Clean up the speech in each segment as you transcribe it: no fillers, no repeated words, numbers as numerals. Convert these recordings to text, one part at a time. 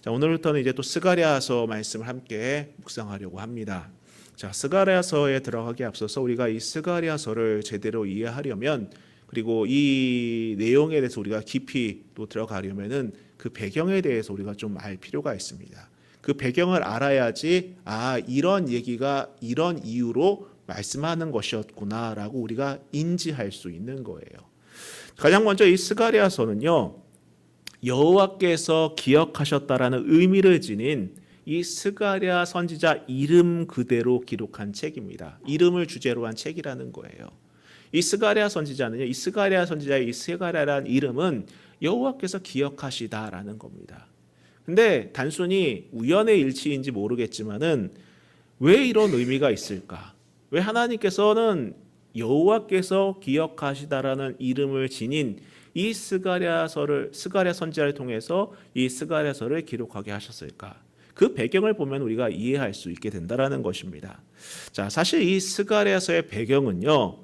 자, 오늘부터는 이제 또 스가랴서 말씀을 함께 묵상하려고 합니다. 자, 스가랴서에 들어가기 앞서서 우리가 이 스가랴서를 제대로 이해하려면, 그리고 이 내용에 대해서 우리가 깊이 또 들어가려면은 그 배경에 대해서 우리가 좀 알 필요가 있습니다. 그 배경을 알아야지 이런 얘기가 이런 이유로 말씀하는 것이었구나라고 우리가 인지할 수 있는 거예요. 가장 먼저 이 스가랴서는요, 여호와께서 기억하셨다라는 의미를 지닌 이 스가랴 선지자 이름 그대로 기록한 책입니다. 이름을 주제로 한 책이라는 거예요. 이 스가랴 선지자는요, 이 스가랴 선지자의 이 스가랴라는 이름은 여호와께서 기억하시다라는 겁니다. 근데 단순히 우연의 일치인지 모르겠지만은 왜 이런 의미가 있을까? 왜 하나님께서는 여호와께서 기억하시다라는 이름을 지닌 이 스가랴 선지자를 통해서 이 스가랴서를 기록하게 하셨을까? 그 배경을 보면 우리가 이해할 수 있게 된다라는 것입니다. 자, 사실 이 스가랴서의 배경은요,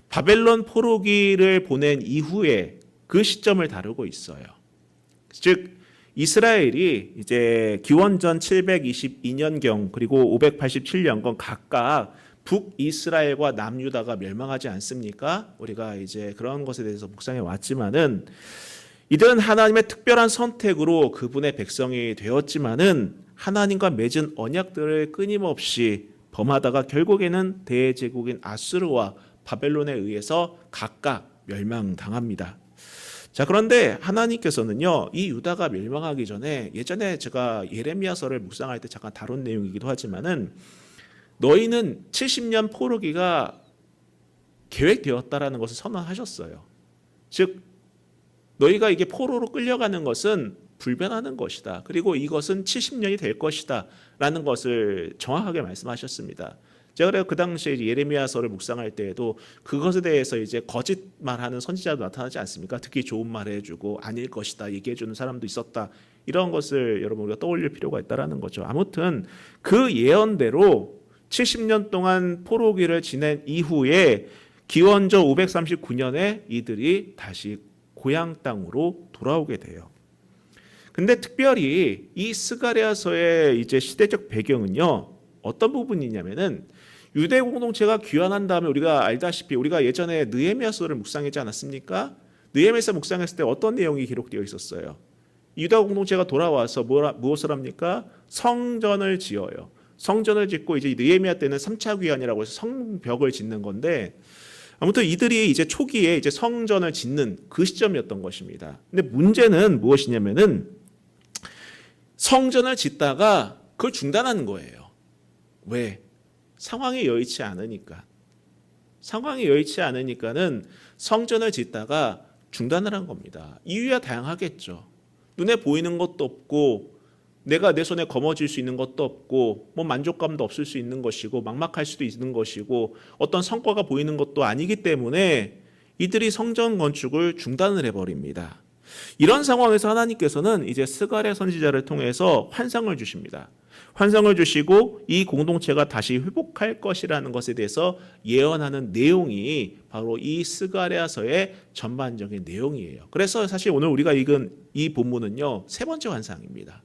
바벨론 포로기를 보낸 이후에 그 시점을 다루고 있어요. 즉 이스라엘이 이제 기원전 722년경 그리고 587년경 각각 북이스라엘과 남유다가 멸망하지 않습니까? 우리가 이제 그런 것에 대해서 묵상해 왔지만은, 이들은 하나님의 특별한 선택으로 그분의 백성이 되었지만은 하나님과 맺은 언약들을 끊임없이 범하다가 결국에는 대제국인 아수르와 바벨론에 의해서 각각 멸망당합니다. 자, 그런데 하나님께서는요, 이 유다가 멸망하기 전에, 예전에 제가 예레미야서를 묵상할 때 잠깐 다룬 내용이기도 하지만은, 너희는 70년 포로기가 계획되었다라는 것을 선언하셨어요. 즉 너희가 이게 포로로 끌려가는 것은 불변하는 것이다. 그리고 이것은 70년이 될 것이다 라는 것을 정확하게 말씀하셨습니다. 제가 그 당시에 예레미야서를 묵상할 때에도 그것에 대해서 이제 거짓말하는 선지자도 나타나지 않습니까? 특히 좋은 말 해주고 아닐 것이다 얘기해주는 사람도 있었다. 이런 것을 여러분 우리가 떠올릴 필요가 있다는 거죠. 아무튼 그 예언대로 70년 동안 포로기를 지낸 이후에 기원전 539년에 이들이 다시 고향 땅으로 돌아오게 돼요. 근데 특별히 이 스가랴서의 이제 시대적 배경은요, 어떤 부분이냐면은, 유대 공동체가 귀환한 다음에 우리가 알다시피 우리가 예전에 느헤미야서를 묵상하지 않았습니까? 느헤미야서 묵상했을 때 어떤 내용이 기록되어 있었어요? 유다 공동체가 돌아와서 무엇을 합니까? 성전을 지어요. 성전을 짓고 이제 느헤미야 때는 3차 귀환이라고 해서 성벽을 짓는 건데, 아무튼 이들이 이제 초기에 이제 성전을 짓는 그 시점이었던 것입니다. 근데 문제는 무엇이냐면은, 성전을 짓다가 그걸 중단하는 거예요. 왜? 상황이 여의치 않으니까. 상황이 여의치 않으니까는 성전을 짓다가 중단을 한 겁니다. 이유야 다양하겠죠. 눈에 보이는 것도 없고, 내가 내 손에 거머쥘 수 있는 것도 없고, 뭐 만족감도 없을 수 있는 것이고, 막막할 수도 있는 것이고, 어떤 성과가 보이는 것도 아니기 때문에 이들이 성전 건축을 중단을 해버립니다. 이런 상황에서 하나님께서는 이제 스가랴 선지자를 통해서 환상을 주십니다. 환상을 주시고 이 공동체가 다시 회복할 것이라는 것에 대해서 예언하는 내용이 바로 이 스가랴서의 전반적인 내용이에요. 그래서 사실 오늘 우리가 읽은 이 본문은요, 세 번째 환상입니다.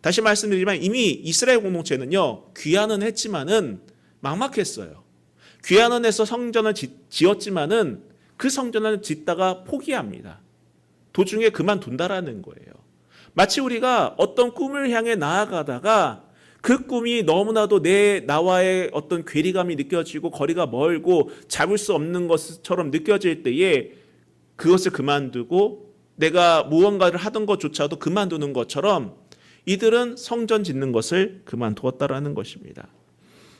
다시 말씀드리지만 이미 이스라엘 공동체는요, 귀환은 했지만은 막막했어요. 귀환은 해서 성전을 지었지만은 그 성전을 짓다가 포기합니다. 도중에 그만둔다라는 거예요. 마치 우리가 어떤 꿈을 향해 나아가다가 그 꿈이 너무나도 나와의 어떤 괴리감이 느껴지고 거리가 멀고 잡을 수 없는 것처럼 느껴질 때에 그것을 그만두고 내가 무언가를 하던 것조차도 그만두는 것처럼 이들은 성전 짓는 것을 그만두었다라는 것입니다.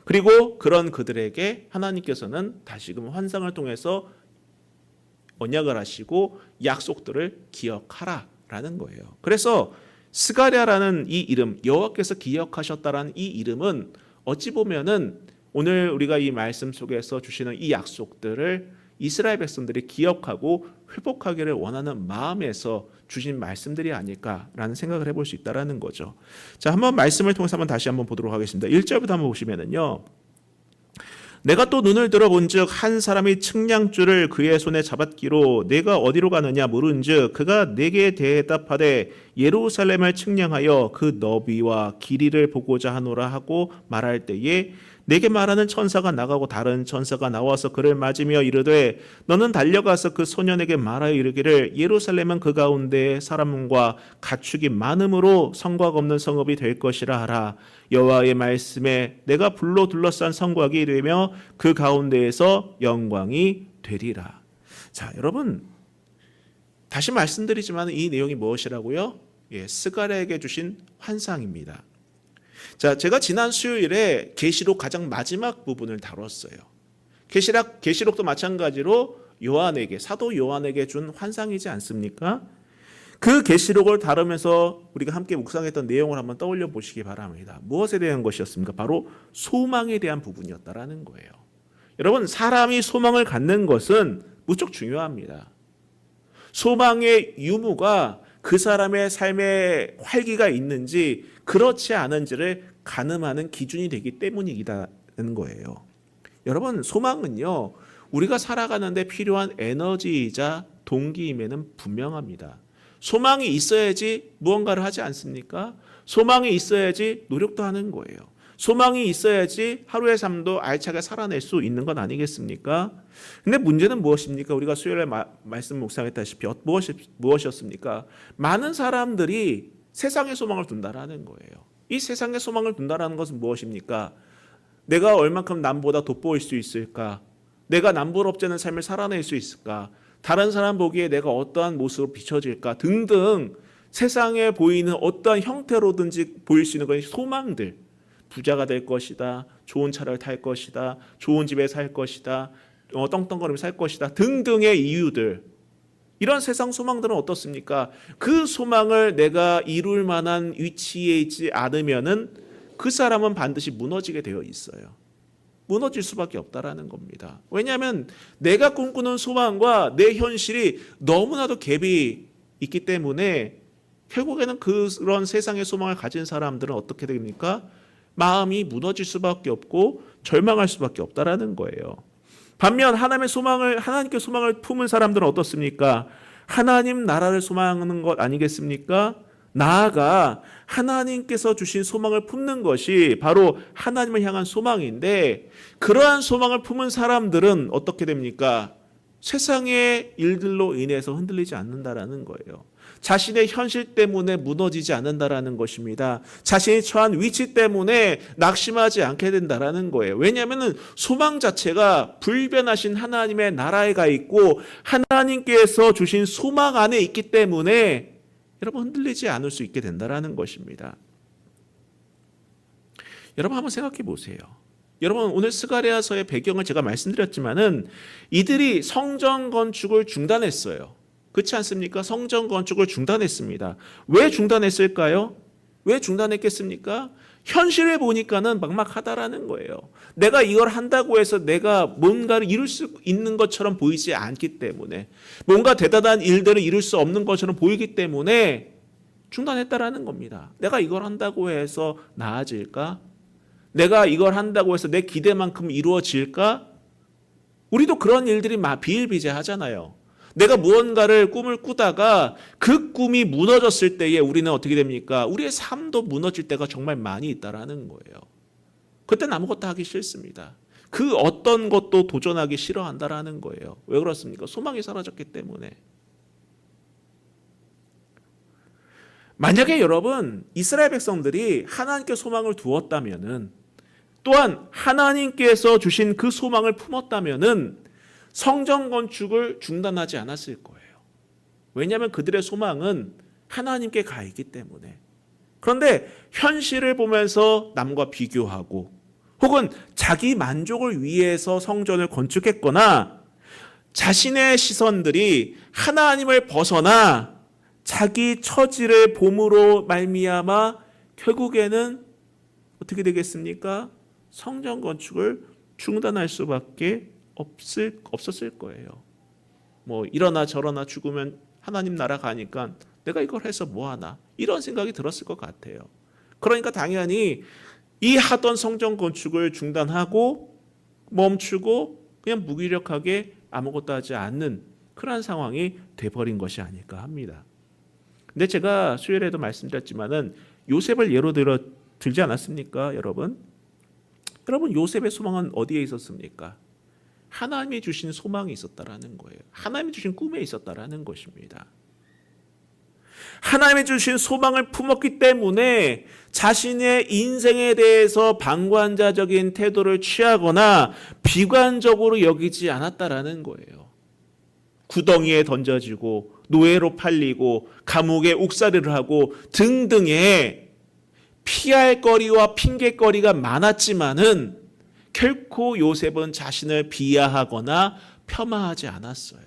그리고 그런 그들에게 하나님께서는 다시금 환상을 통해서 언약을 하시고 약속들을 기억하라라는 거예요. 그래서 스가랴라는 이 이름, 여호와께서 기억하셨다라는 이 이름은 어찌 보면은 오늘 우리가 이 말씀 속에서 주시는 이 약속들을 이스라엘 백성들이 기억하고 회복하기를 원하는 마음에서 주신 말씀들이 아닐까라는 생각을 해볼 수 있다라는 거죠. 자, 한번 말씀을 통해서 다시 한번 보도록 하겠습니다. 1절부터 한번 보시면은요, 내가 또 눈을 들어본즉 한 사람이 측량줄을 그의 손에 잡았기로 내가 어디로 가느냐 물은즉 그가 내게 대답하되 예루살렘을 측량하여 그 너비와 길이를 보고자 하노라 하고 말할 때에 내게 말하는 천사가 나가고 다른 천사가 나와서 그를 맞으며 이르되 너는 달려가서 그 소년에게 말하여 이르기를 예루살렘은 그 가운데 사람과 가축이 많음으로 성곽 없는 성읍이 될 것이라 하라. 여호와의 말씀에 내가 불로 둘러싼 성곽이 되며 그 가운데에서 영광이 되리라. 자, 여러분 다시 말씀드리지만 이 내용이 무엇이라고요? 스가랴에게 주신 환상입니다. 자, 제가 지난 수요일에 계시록 가장 마지막 부분을 다뤘어요. 계시록도 마찬가지로 요한에게, 사도 요한에게 준 환상이지 않습니까? 그 계시록을 다루면서 우리가 함께 묵상했던 내용을 한번 떠올려 보시기 바랍니다. 무엇에 대한 것이었습니까? 바로 소망에 대한 부분이었다라는 거예요. 여러분, 사람이 소망을 갖는 것은 무척 중요합니다. 소망의 유무가 그 사람의 삶에 활기가 있는지 그렇지 않은지를 가늠하는 기준이 되기 때문이라는 거예요. 여러분, 소망은요, 우리가 살아가는데 필요한 에너지이자 동기임에는 분명합니다. 소망이 있어야지 무언가를 하지 않습니까? 소망이 있어야지 노력도 하는 거예요. 소망이 있어야지 하루의 삶도 알차게 살아낼 수 있는 건 아니겠습니까? 근데 문제는 무엇입니까? 우리가 수요일에 말씀 묵상했다시피 무엇이었습니까? 많은 사람들이 세상의 소망을 둔다라는 거예요. 이 세상의 소망을 둔다라는 것은 무엇입니까? 내가 얼만큼 남보다 돋보일 수 있을까? 내가 남부럽지 않은 삶을 살아낼 수 있을까? 다른 사람 보기에 내가 어떠한 모습으로 비춰질까? 등등 세상에 보이는 어떠한 형태로든지 보일 수 있는 그런 소망들. 부자가 될 것이다. 좋은 차를 탈 것이다. 좋은 집에 살 것이다. 떵떵거리며 살 것이다. 등등의 이유들. 이런 세상 소망들은 어떻습니까? 그 소망을 내가 이룰 만한 위치에 있지 않으면은 그 사람은 반드시 무너지게 되어 있어요. 무너질 수밖에 없다라는 겁니다. 왜냐하면 내가 꿈꾸는 소망과 내 현실이 너무나도 갭이 있기 때문에 결국에는 그런 세상의 소망을 가진 사람들은 어떻게 됩니까? 마음이 무너질 수밖에 없고 절망할 수밖에 없다라는 거예요. 반면 하나님께 소망을 품은 사람들은 어떻습니까? 하나님 나라를 소망하는 것 아니겠습니까? 나아가 하나님께서 주신 소망을 품는 것이 바로 하나님을 향한 소망인데 그러한 소망을 품은 사람들은 어떻게 됩니까? 세상의 일들로 인해서 흔들리지 않는다라는 거예요. 자신의 현실 때문에 무너지지 않는다라는 것입니다. 자신이 처한 위치 때문에 낙심하지 않게 된다라는 거예요. 왜냐하면 소망 자체가 불변하신 하나님의 나라에 가 있고 하나님께서 주신 소망 안에 있기 때문에 여러분 흔들리지 않을 수 있게 된다라는 것입니다. 여러분 한번 생각해 보세요. 여러분 오늘 스가랴서의 배경을 제가 말씀드렸지만은 이들이 성전 건축을 중단했어요. 그렇지 않습니까? 성전 건축을 중단했습니다. 왜 중단했을까요? 왜 중단했겠습니까? 현실을 보니까는 막막하다라는 거예요. 내가 이걸 한다고 해서 내가 뭔가를 이룰 수 있는 것처럼 보이지 않기 때문에 뭔가 대단한 일들을 이룰 수 없는 것처럼 보이기 때문에 중단했다라는 겁니다. 내가 이걸 한다고 해서 나아질까? 내가 이걸 한다고 해서 내 기대만큼 이루어질까? 우리도 그런 일들이 비일비재하잖아요. 내가 무언가를 꿈을 꾸다가 그 꿈이 무너졌을 때에 우리는 어떻게 됩니까? 우리의 삶도 무너질 때가 정말 많이 있다라는 거예요. 그때는 아무것도 하기 싫습니다. 그 어떤 것도 도전하기 싫어한다라는 거예요. 왜 그렇습니까? 소망이 사라졌기 때문에. 만약에 여러분 이스라엘 백성들이 하나님께 소망을 두었다면은 또한 하나님께서 주신 그 소망을 품었다면은 성전 건축을 중단하지 않았을 거예요. 왜냐하면 그들의 소망은 하나님께 가 있기 때문에. 그런데 현실을 보면서 남과 비교하고 혹은 자기 만족을 위해서 성전을 건축했거나 자신의 시선들이 하나님을 벗어나 자기 처지를 봄으로 말미암아 결국에는 어떻게 되겠습니까? 성전 건축을 중단할 수밖에 없었을 거예요. 뭐 이러나 저러나 죽으면 하나님 나라 가니까 내가 이걸 해서 뭐하나 이런 생각이 들었을 것 같아요. 그러니까 당연히 이 하던 성전 건축을 중단하고 멈추고 그냥 무기력하게 아무것도 하지 않는 그런 상황이 돼버린 것이 아닐까 합니다. 근데 제가 수요일에도 말씀드렸지만은 요셉을 예로 들지 않았습니까, 여러분? 여러분, 요셉의 소망은 어디에 있었습니까? 하나님이 주신 소망이 있었다라는 거예요. 하나님이 주신 꿈에 있었다라는 것입니다. 하나님이 주신 소망을 품었기 때문에 자신의 인생에 대해서 방관자적인 태도를 취하거나 비관적으로 여기지 않았다라는 거예요. 구덩이에 던져지고 노예로 팔리고 감옥에 옥살이를 하고 등등의 피할 거리와 핑계거리가 많았지만은 결코 요셉은 자신을 비하하거나 폄하하지 않았어요.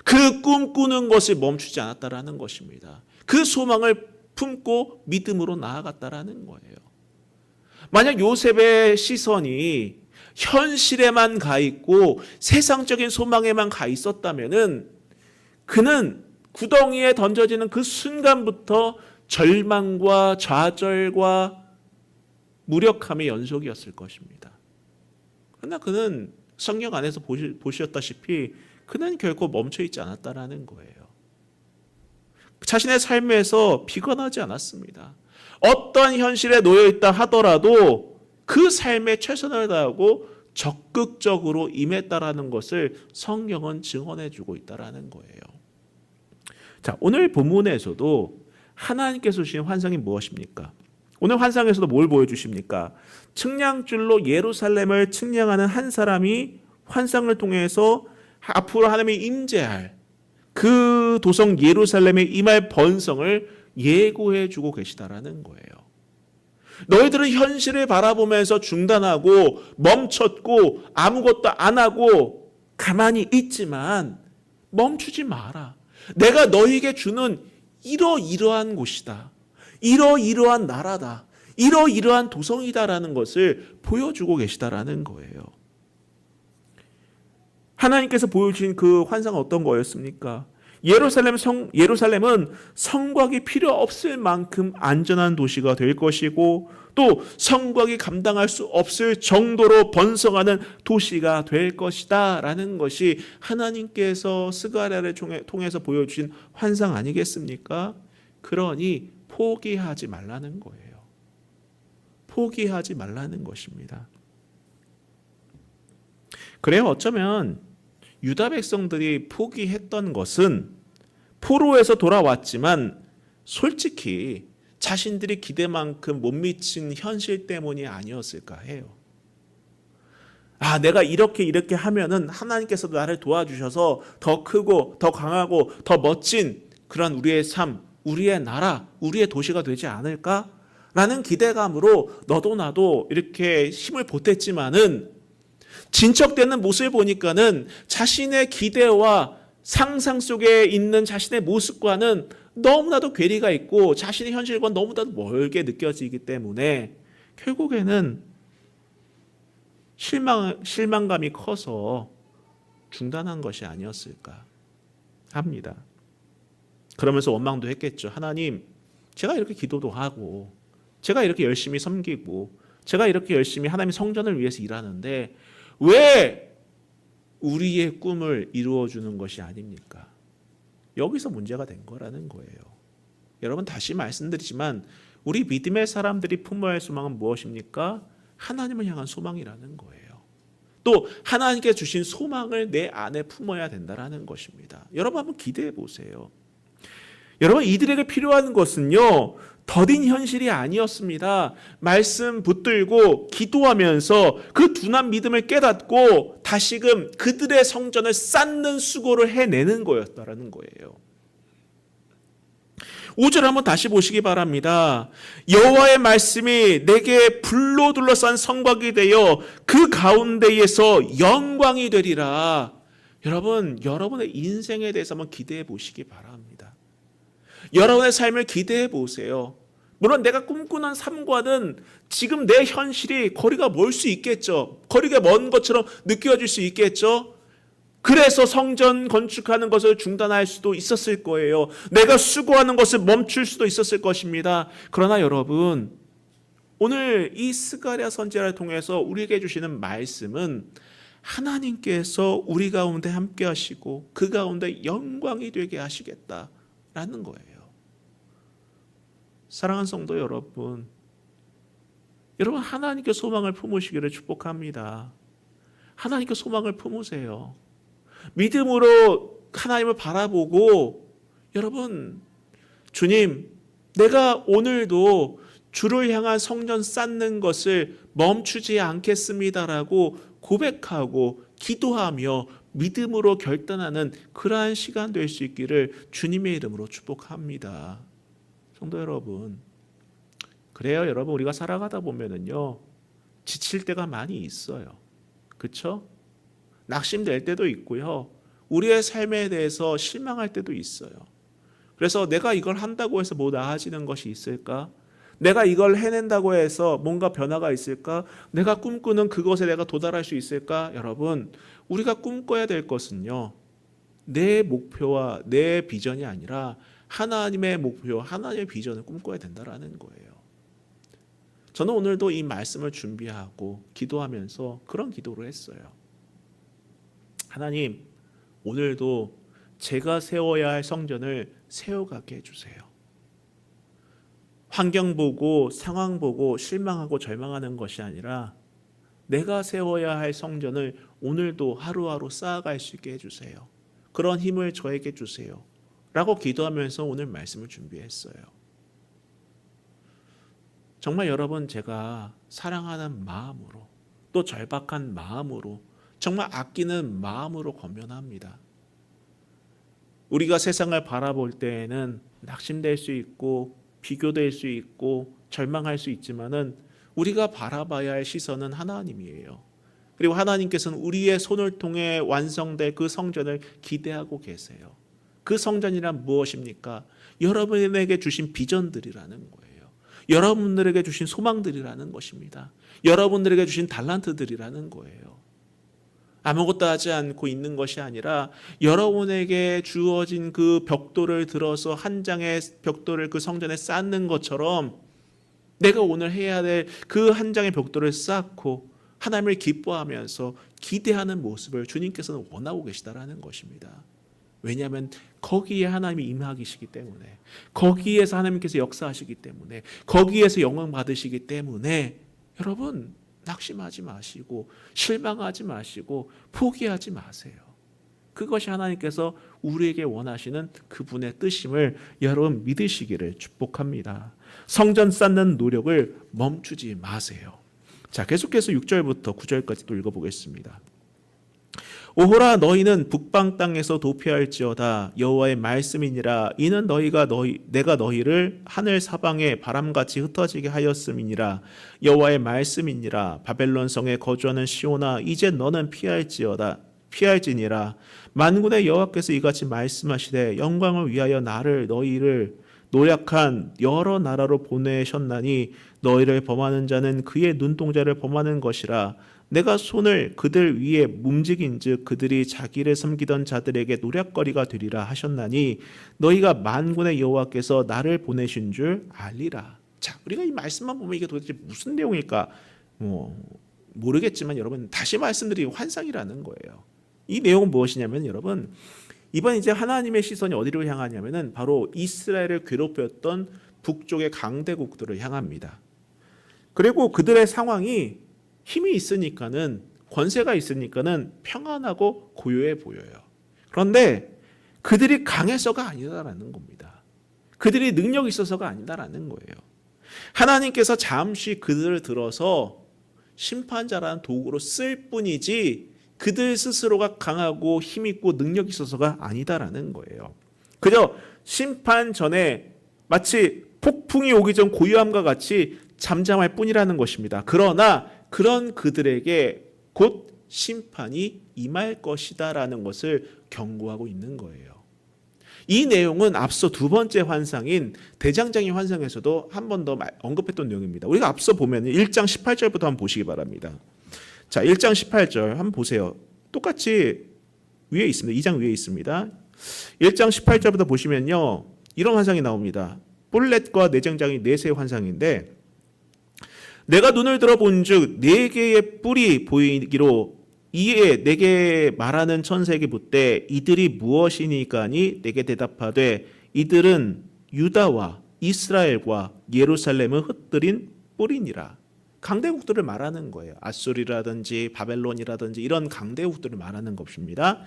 그 꿈꾸는 것을 멈추지 않았다라는 것입니다. 그 소망을 품고 믿음으로 나아갔다라는 거예요. 만약 요셉의 시선이 현실에만 가 있고 세상적인 소망에만 가 있었다면은 그는 구덩이에 던져지는 그 순간부터 절망과 좌절과 무력함의 연속이었을 것입니다. 그러나 그는 성경 안에서 보셨다시피 그는 결코 멈춰 있지 않았다라는 거예요. 자신의 삶에서 비관하지 않았습니다. 어떤 현실에 놓여 있다 하더라도 그 삶에 최선을 다하고 적극적으로 임했다라는 것을 성경은 증언해 주고 있다라는 거예요. 자, 오늘 본문에서도 하나님께서 주신 환상이 무엇입니까? 오늘 환상에서도 뭘 보여주십니까? 측량줄로 예루살렘을 측량하는 한 사람이 환상을 통해서 앞으로 하나님이 임재할 그 도성 예루살렘에 임할 번성을 예고해 주고 계시다라는 거예요. 너희들은 현실을 바라보면서 중단하고 멈췄고 아무것도 안 하고 가만히 있지만 멈추지 마라. 내가 너희에게 주는 이러이러한 곳이다. 이러이러한 나라다. 이러이러한 도성이다라는 것을 보여주고 계시다라는 거예요. 하나님께서 보여주신 그 환상은 어떤 거였습니까? 예루살렘은 성곽이 필요 없을 만큼 안전한 도시가 될 것이고 또 성곽이 감당할 수 없을 정도로 번성하는 도시가 될 것이다 라는 것이 하나님께서 스가랴를 통해서 보여주신 환상 아니겠습니까? 그러니 포기하지 말라는 거예요. 포기하지 말라는 것입니다. 그래요, 어쩌면 유다 백성들이 포기했던 것은 포로에서 돌아왔지만 솔직히 자신들이 기대만큼 못 미친 현실 때문이 아니었을까 해요. 아, 내가 이렇게 하면은 하나님께서 나를 도와주셔서 더 크고 더 강하고 더 멋진 그런 우리의 삶, 우리의 나라, 우리의 도시가 되지 않을까? 라는 기대감으로 너도 나도 이렇게 힘을 보탰지만은 진척되는 모습을 보니까는 자신의 기대와 상상 속에 있는 자신의 모습과는 너무나도 괴리가 있고 자신의 현실과 너무나도 멀게 느껴지기 때문에 결국에는 실망감이 커서 중단한 것이 아니었을까 합니다. 그러면서 원망도 했겠죠. 하나님, 제가 이렇게 기도도 하고 제가 이렇게 열심히 섬기고 제가 이렇게 열심히 하나님 성전을 위해서 일하는데 왜 우리의 꿈을 이루어주는 것이 아닙니까? 여기서 문제가 된 거라는 거예요. 여러분, 다시 말씀드리지만 우리 믿음의 사람들이 품어야 할 소망은 무엇입니까? 하나님을 향한 소망이라는 거예요. 또 하나님께 주신 소망을 내 안에 품어야 된다는 것입니다. 여러분, 한번 기대해 보세요. 여러분, 이들에게 필요한 것은요, 더딘 현실이 아니었습니다. 말씀 붙들고 기도하면서 그 둔한 믿음을 깨닫고 다시금 그들의 성전을 쌓는 수고를 해내는 거였다라는 거예요. 5절 한번 다시 보시기 바랍니다. 여호와의 말씀이 내게 불로 둘러싼 성곽이 되어 그 가운데에서 영광이 되리라. 여러분, 여러분의 인생에 대해서 한번 기대해 보시기 바랍니다. 여러분의 삶을 기대해 보세요. 물론 내가 꿈꾸는 삶과는 지금 내 현실이 거리가 멀 수 있겠죠. 거리가 먼 것처럼 느껴질 수 있겠죠. 그래서 성전 건축하는 것을 중단할 수도 있었을 거예요. 내가 수고하는 것을 멈출 수도 있었을 것입니다. 그러나 여러분, 오늘 이 스가랴 선지자를 통해서 우리에게 주시는 말씀은 하나님께서 우리 가운데 함께 하시고 그 가운데 영광이 되게 하시겠다라는 거예요. 사랑하는 성도 여러분, 여러분 하나님께 소망을 품으시기를 축복합니다. 하나님께 소망을 품으세요. 믿음으로 하나님을 바라보고 여러분, 주님, 내가 오늘도 주를 향한 성전 쌓는 것을 멈추지 않겠습니다라고 고백하고 기도하며 믿음으로 결단하는 그러한 시간 될 수 있기를 주님의 이름으로 축복합니다. 성도 여러분, 그래요. 여러분, 우리가 살아가다 보면은요, 지칠 때가 많이 있어요. 그렇죠? 낙심될 때도 있고요. 우리의 삶에 대해서 실망할 때도 있어요. 그래서 내가 이걸 한다고 해서 뭐 나아지는 것이 있을까? 내가 이걸 해낸다고 해서 뭔가 변화가 있을까? 내가 꿈꾸는 그것에 내가 도달할 수 있을까? 여러분, 우리가 꿈꿔야 될 것은요, 내 목표와 내 비전이 아니라 하나님의 목표, 하나님의 비전을 꿈꿔야 된다라는 거예요. 저는 오늘도 이 말씀을 준비하고 기도하면서 그런 기도를 했어요. 하나님, 오늘도 제가 세워야 할 성전을 세워가게 해주세요. 환경 보고 상황 보고 실망하고 절망하는 것이 아니라 내가 세워야 할 성전을 오늘도 하루하루 쌓아갈 수 있게 해주세요. 그런 힘을 저에게 주세요. 라고 기도하면서 오늘 말씀을 준비했어요. 정말 여러분, 제가 사랑하는 마음으로 또 절박한 마음으로 정말 아끼는 마음으로 권면합니다. 우리가 세상을 바라볼 때에는 낙심될 수 있고 비교될 수 있고 절망할 수 있지만은 우리가 바라봐야 할 시선은 하나님이에요. 그리고 하나님께서는 우리의 손을 통해 완성될 그 성전을 기대하고 계세요. 그 성전이란 무엇입니까? 여러분에게 주신 비전들이라는 거예요. 여러분들에게 주신 소망들이라는 것입니다. 여러분들에게 주신 달란트들이라는 거예요. 아무것도 하지 않고 있는 것이 아니라 여러분에게 주어진 그 벽돌을 들어서 한 장의 벽돌을 그 성전에 쌓는 것처럼 내가 오늘 해야 될 그 한 장의 벽돌을 쌓고 하나님을 기뻐하면서 기대하는 모습을 주님께서는 원하고 계시다라는 것입니다. 왜냐하면 거기에 하나님이 임하시기 때문에, 거기에서 하나님께서 역사하시기 때문에, 거기에서 영광 받으시기 때문에 여러분 낙심하지 마시고 실망하지 마시고 포기하지 마세요. 그것이 하나님께서 우리에게 원하시는 그분의 뜻임을 여러분 믿으시기를 축복합니다. 성전 쌓는 노력을 멈추지 마세요. 자, 계속해서 6절부터 9절까지 또 읽어보겠습니다. 오호라, 너희는 북방 땅에서 도피할지어다. 여호와의 말씀이니라. 이는 내가 너희를 하늘 사방에 바람같이 흩어지게 하였음이니라. 여호와의 말씀이니라. 바벨론 성에 거주하는 시온아, 이제 너는 피할지니라. 만군의 여호와께서 이같이 말씀하시되 영광을 위하여 너희를 노력한 여러 나라로 보내셨나니 너희를 범하는 자는 그의 눈동자를 범하는 것이라. 내가 손을 그들 위에 움직인즉 그들이 자기를 섬기던 자들에게 노략거리가 되리라 하셨나니 너희가 만군의 여호와께서 나를 보내신 줄 알리라. 자, 우리가 이 말씀만 보면 이게 도대체 무슨 내용일까 모르겠지만 여러분 다시 말씀드리면 환상이라는 거예요. 이 내용은 무엇이냐면 여러분, 이번 이제 하나님의 시선이 어디로 향하냐면은 바로 이스라엘을 괴롭혔던 북쪽의 강대국들을 향합니다. 그리고 그들의 상황이 힘이 있으니까는, 권세가 있으니까는 평안하고 고요해 보여요. 그런데 그들이 강해서가 아니다라는 겁니다. 그들이 능력이 있어서가 아니다라는 거예요. 하나님께서 잠시 그들을 들어서 심판자라는 도구로 쓸 뿐이지 그들 스스로가 강하고 힘있고 능력이 있어서가 아니다라는 거예요. 그저 심판 전에 마치 폭풍이 오기 전 고요함과 같이 잠잠할 뿐이라는 것입니다. 그러나 그런 그들에게 곧 심판이 임할 것이다라는 것을 경고하고 있는 거예요. 이 내용은 앞서 두 번째 환상인 대장장의 환상에서도 한 번 더 언급했던 내용입니다. 우리가 앞서 보면 1장 18절부터 한번 보시기 바랍니다. 자, 1장 18절 한번 보세요. 똑같이 위에 있습니다. 2장 위에 있습니다. 1장 18절부터 보시면요, 이런 환상이 나옵니다. 뿔렛과 내장장이 넷의 환상인데, 내가 눈을 들어 본즉 네 개의 뿔이 보이기로 이에 내게 말하는 천사에게 묻되 이들이 무엇이니까니 내게 대답하되 이들은 유다와 이스라엘과 예루살렘을 흩뜨린 뿔이니라. 강대국들을 말하는 거예요. 아수리라든지 바벨론이라든지 이런 강대국들을 말하는 것입니다.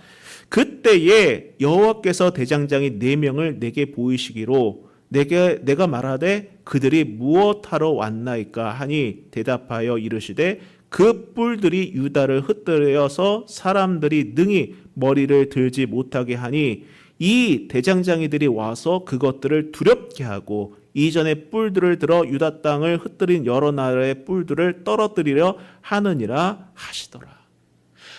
그때에 여호와께서 대장장이 4명을 내게 보이시기로 내가 말하되 그들이 무엇하러 왔나이까 하니 대답하여 이르시되 그 뿔들이 유다를 흩뜨려서 사람들이 능히 머리를 들지 못하게 하니 이 대장장이들이 와서 그것들을 두렵게 하고 이전에 뿔들을 들어 유다 땅을 흩뜨린 여러 나라의 뿔들을 떨어뜨리려 하느니라 하시더라.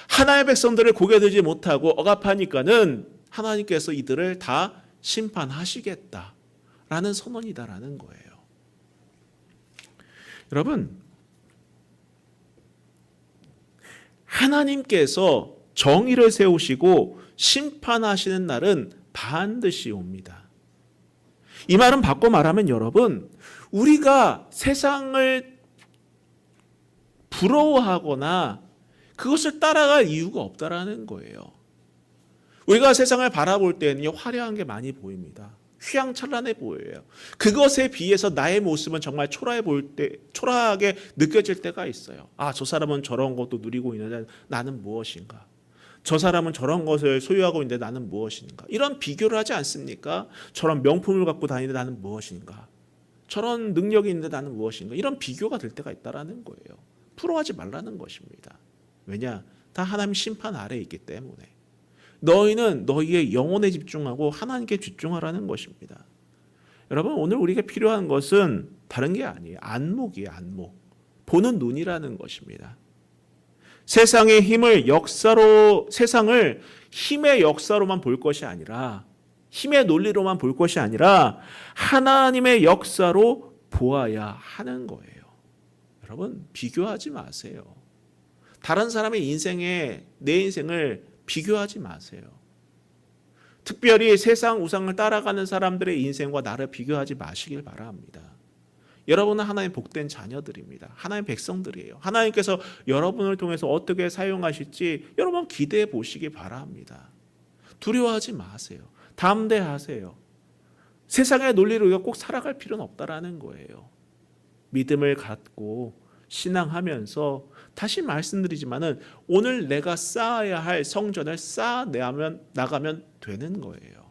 하나님의 백성들을 고개 들지 못하고 억압하니까는 하나님께서 이들을 다 심판하시겠다라는 선언이다라는 거예요. 여러분, 하나님께서 정의를 세우시고 심판하시는 날은 반드시 옵니다. 이 말은 바꿔 말하면 여러분, 우리가 세상을 부러워하거나 그것을 따라갈 이유가 없다라는 거예요. 우리가 세상을 바라볼 때는 화려한 게 많이 보입니다. 휘황찬란해 보여요. 그것에 비해서 나의 모습은 정말 초라하게 느껴질 때가 있어요. 아, 저 사람은 저런 것도 누리고 있는데 나는 무엇인가? 저 사람은 저런 것을 소유하고 있는데 나는 무엇인가? 이런 비교를 하지 않습니까? 저런 명품을 갖고 다니는데 나는 무엇인가? 저런 능력이 있는데 나는 무엇인가? 이런 비교가 될 때가 있다라는 거예요. 부러워하지 말라는 것입니다. 왜냐? 다 하나님 심판 아래에 있기 때문에. 너희는 너희의 영혼에 집중하고 하나님께 집중하라는 것입니다. 여러분, 오늘 우리가 필요한 것은 다른 게 아니에요. 안목이에요. 안목. 보는 눈이라는 것입니다. 세상의 세상을 힘의 역사로만 볼 것이 아니라, 힘의 논리로만 볼 것이 아니라 하나님의 역사로 보아야 하는 거예요. 여러분, 비교하지 마세요. 다른 사람의 인생에 내 인생을 비교하지 마세요. 특별히 세상 우상을 따라가는 사람들의 인생과 나를 비교하지 마시길 바랍니다. 여러분은 하나님 복된 자녀들입니다. 하나님 백성들이에요. 하나님께서 여러분을 통해서 어떻게 사용하실지 여러분 기대해 보시기 바랍니다. 두려워하지 마세요. 담대하세요. 세상의 논리로 우리가 꼭 살아갈 필요는 없다라는 거예요. 믿음을 갖고 신앙하면서 다시 말씀드리지만은 오늘 내가 쌓아야 할 성전을 나가면 되는 거예요.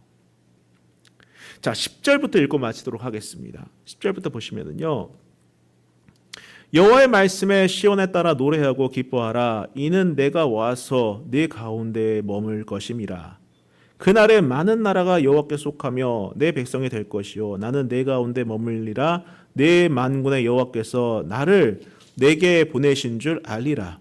자, 10절부터 읽고 마치도록 하겠습니다. 10절부터 보시면은요. 여호와의 말씀에 시온에 따라 노래하고 기뻐하라. 이는 내가 와서 네 가운데에 머물 것임이라. 그날에 많은 나라가 여호와께 속하며 내 백성이 될 것이요 나는 내 가운데 머물리라. 내 만군의 여호와께서 나를 내게 보내신 줄 알리라.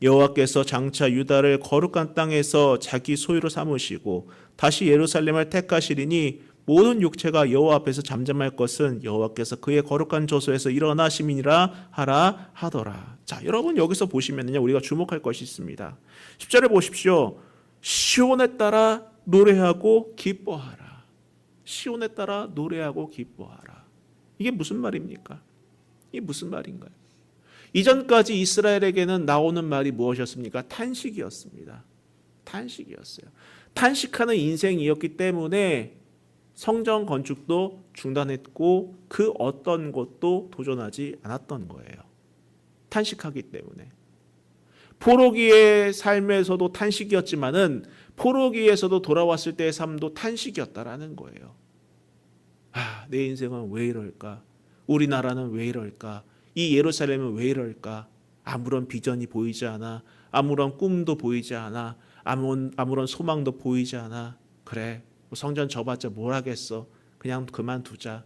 여호와께서 장차 유다를 거룩한 땅에서 자기 소유로 삼으시고 다시 예루살렘을 택하시리니 모든 육체가 여호와 앞에서 잠잠할 것은 여호와께서 그의 거룩한 저소에서 일어나심이니라 하라 하더라. 자, 여러분 여기서 보시면요, 우리가 주목할 것이 있습니다. 10절을 보십시오. 시온에 따라 노래하고 기뻐하라. 시온에 따라 노래하고 기뻐하라. 이게 무슨 말입니까? 이게 무슨 말인가요? 이전까지 이스라엘에게는 나오는 말이 무엇이었습니까? 탄식이었습니다. 탄식이었어요. 탄식하는 인생이었기 때문에 성전 건축도 중단했고 그 어떤 것도 도전하지 않았던 거예요. 탄식하기 때문에. 포로기의 삶에서도 탄식이었지만은 포로기에서도 돌아왔을 때의 삶도 탄식이었다라는 거예요. 아, 내 인생은 왜 이럴까? 우리나라는 왜 이럴까? 이 예루살렘은 왜 이럴까? 아무런 비전이 보이지 않아. 아무런 꿈도 보이지 않아. 아무런 소망도 보이지 않아. 그래, 성전 져봤자 뭘 하겠어. 그냥 그만두자.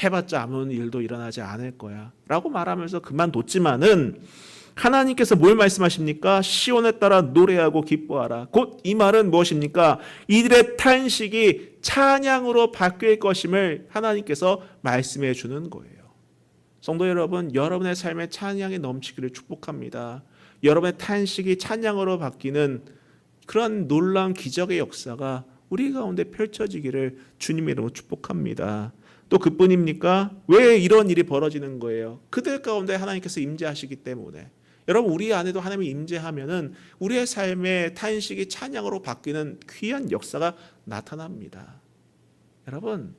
해봤자 아무 일도 일어나지 않을 거야 라고 말하면서 그만뒀지만은 하나님께서 뭘 말씀하십니까? 시온에 따라 노래하고 기뻐하라. 곧 이 말은 무엇입니까? 이들의 탄식이 찬양으로 바뀔 것임을 하나님께서 말씀해 주는 거예요. 성도 여러분, 여러분의 삶에 찬양이 넘치기를 축복합니다. 여러분의 탄식이 찬양으로 바뀌는 그런 놀라운 기적의 역사가 우리 가운데 펼쳐지기를 주님의 이름으로 축복합니다. 또 그뿐입니까? 왜 이런 일이 벌어지는 거예요? 그들 가운데 하나님께서 임재하시기 때문에. 여러분, 우리 안에도 하나님이 임재하면은 우리의 삶의 탄식이 찬양으로 바뀌는 귀한 역사가 나타납니다. 여러분,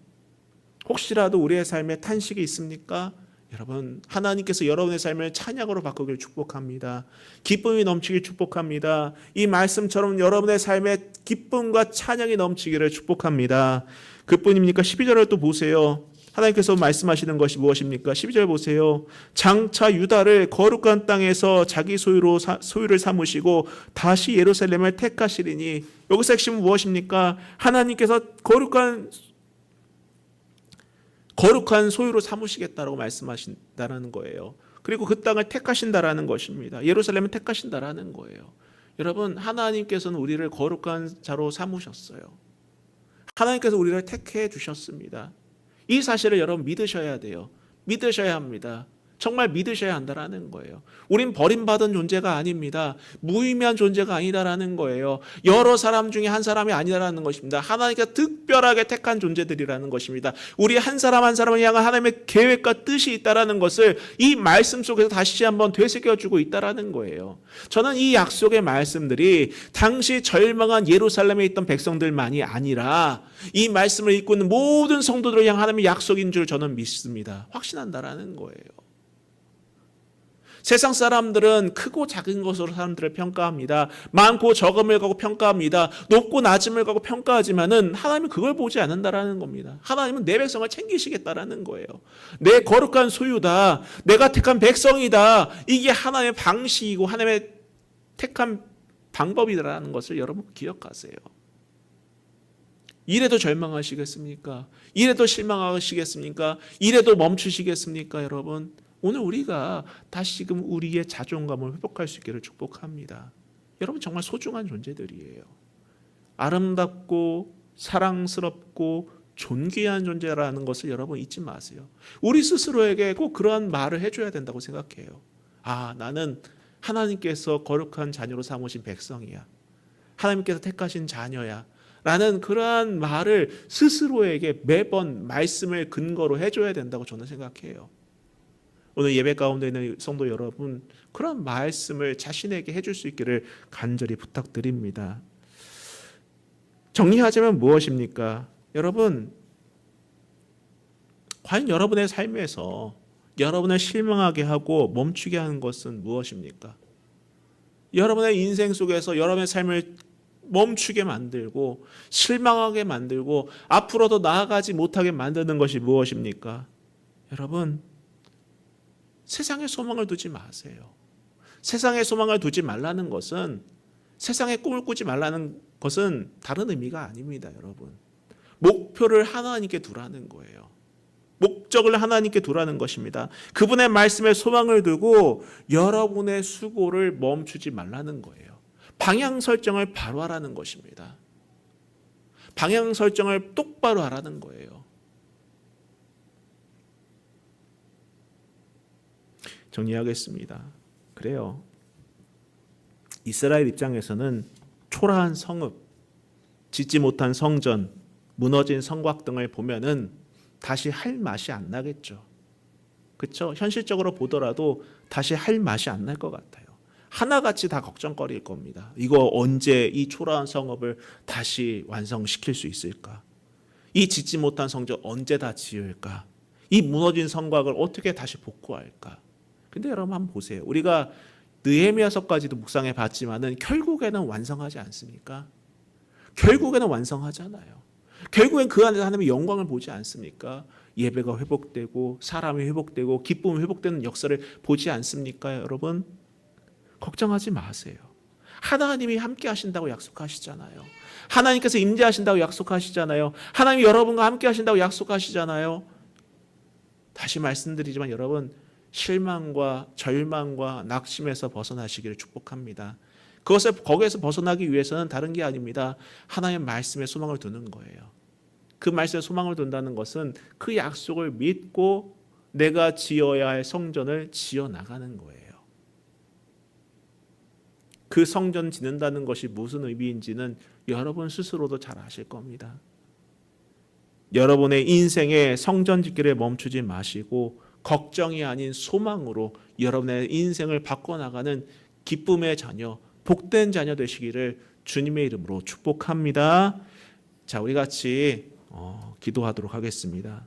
혹시라도 우리의 삶에 탄식이 있습니까? 여러분, 하나님께서 여러분의 삶을 찬양으로 바꾸길 축복합니다. 기쁨이 넘치길 축복합니다. 이 말씀처럼 여러분의 삶에 기쁨과 찬양이 넘치기를 축복합니다. 그뿐입니까? 12절을 또 보세요. 하나님께서 말씀하시는 것이 무엇입니까? 12절 보세요. 장차 유다를 거룩한 땅에서 자기 소유를 삼으시고 다시 예루살렘을 택하시리니, 여기서 핵심은 무엇입니까? 하나님께서 거룩한 소유로 삼으시겠다라고 말씀하신다는 거예요. 그리고 그 땅을 택하신다라는 것입니다. 예루살렘을 택하신다라는 거예요. 여러분, 하나님께서는 우리를 거룩한 자로 삼으셨어요. 하나님께서 우리를 택해 주셨습니다. 이 사실을 여러분 믿으셔야 돼요. 믿으셔야 합니다. 정말 믿으셔야 한다라는 거예요. 우린 버림받은 존재가 아닙니다. 무의미한 존재가 아니다라는 거예요. 여러 사람 중에 한 사람이 아니다라는 것입니다. 하나님께서 특별하게 택한 존재들이라는 것입니다. 우리 한 사람 한 사람을 향한 하나님의 계획과 뜻이 있다라는 것을 이 말씀 속에서 다시 한번 되새겨주고 있다라는 거예요. 저는 이 약속의 말씀들이 당시 절망한 예루살렘에 있던 백성들만이 아니라 이 말씀을 읽고 있는 모든 성도들을 향한 하나님의 약속인 줄 저는 믿습니다. 확신한다라는 거예요. 세상 사람들은 크고 작은 것으로 사람들을 평가합니다. 많고 적음을 가고 평가합니다. 높고 낮음을 가고 평가하지만은 하나님은 그걸 보지 않는다라는 겁니다. 하나님은 내 백성을 챙기시겠다라는 거예요. 내 거룩한 소유다. 내가 택한 백성이다. 이게 하나님의 방식이고 하나님의 택한 방법이라는 것을 여러분 기억하세요. 이래도 절망하시겠습니까? 이래도 실망하시겠습니까? 이래도 멈추시겠습니까, 여러분? 오늘 우리가 다시금 우리의 자존감을 회복할 수 있기를 축복합니다. 여러분, 정말 소중한 존재들이에요. 아름답고 사랑스럽고 존귀한 존재라는 것을 여러분 잊지 마세요. 우리 스스로에게 꼭 그러한 말을 해줘야 된다고 생각해요. 아, 나는 하나님께서 거룩한 자녀로 삼으신 백성이야. 하나님께서 택하신 자녀야. 라는 그러한 말을 스스로에게 매번 말씀을 근거로 해줘야 된다고 저는 생각해요. 오늘 예배 가운데 있는 성도 여러분, 그런 말씀을 자신에게 해줄 수 있기를 간절히 부탁드립니다. 정리하자면 무엇입니까? 여러분, 과연 여러분의 삶에서 여러분을 실망하게 하고 멈추게 하는 것은 무엇입니까? 여러분의 인생 속에서 여러분의 삶을 멈추게 만들고 실망하게 만들고 앞으로도 나아가지 못하게 만드는 것이 무엇입니까? 여러분, 세상에 소망을 두지 마세요. 세상에 소망을 두지 말라는 것은, 세상에 꿈을 꾸지 말라는 것은 다른 의미가 아닙니다, 여러분. 목표를 하나님께 두라는 거예요. 목적을 하나님께 두라는 것입니다. 그분의 말씀에 소망을 두고 여러분의 수고를 멈추지 말라는 거예요. 방향 설정을 바로 하라는 것입니다. 방향 설정을 똑바로 하라는 거예요. 정리하겠습니다. 그래요. 이스라엘 입장에서는 초라한 성읍, 짓지 못한 성전, 무너진 성곽 등을 보면은 다시 할 맛이 안 나겠죠. 그렇죠? 현실적으로 보더라도 다시 할 맛이 안 날 것 같아요. 하나같이 다 걱정거리일 겁니다. 이거 언제 이 초라한 성읍을 다시 완성시킬 수 있을까? 이 짓지 못한 성전 언제 다 지을까? 이 무너진 성곽을 어떻게 다시 복구할까? 근데 여러분 한번 보세요. 우리가 느헤미야서까지도 묵상해 봤지만은 결국에는 완성하지 않습니까? 결국에는 완성하잖아요. 결국엔 그 안에서 하나님의 영광을 보지 않습니까? 예배가 회복되고 사람이 회복되고 기쁨이 회복되는 역사를 보지 않습니까, 여러분? 걱정하지 마세요. 하나님이 함께 하신다고 약속하시잖아요. 하나님께서 임재하신다고 약속하시잖아요. 하나님이 여러분과 함께 하신다고 약속하시잖아요. 다시 말씀드리지만 여러분, 실망과 절망과 낙심에서 벗어나시기를 축복합니다. 거기에서 벗어나기 위해서는 다른 게 아닙니다. 하나님의 말씀에 소망을 두는 거예요. 그 말씀에 소망을 둔다는 것은 그 약속을 믿고 내가 지어야 할 성전을 지어 나가는 거예요. 그 성전 짓는다는 것이 무슨 의미인지는 여러분 스스로도 잘 아실 겁니다. 여러분의 인생의 성전 짓기를 멈추지 마시고 걱정이 아닌 소망으로 여러분의 인생을 바꿔나가는 기쁨의 자녀, 복된 자녀 되시기를 주님의 이름으로 축복합니다. 자, 우리 같이 기도하도록 하겠습니다.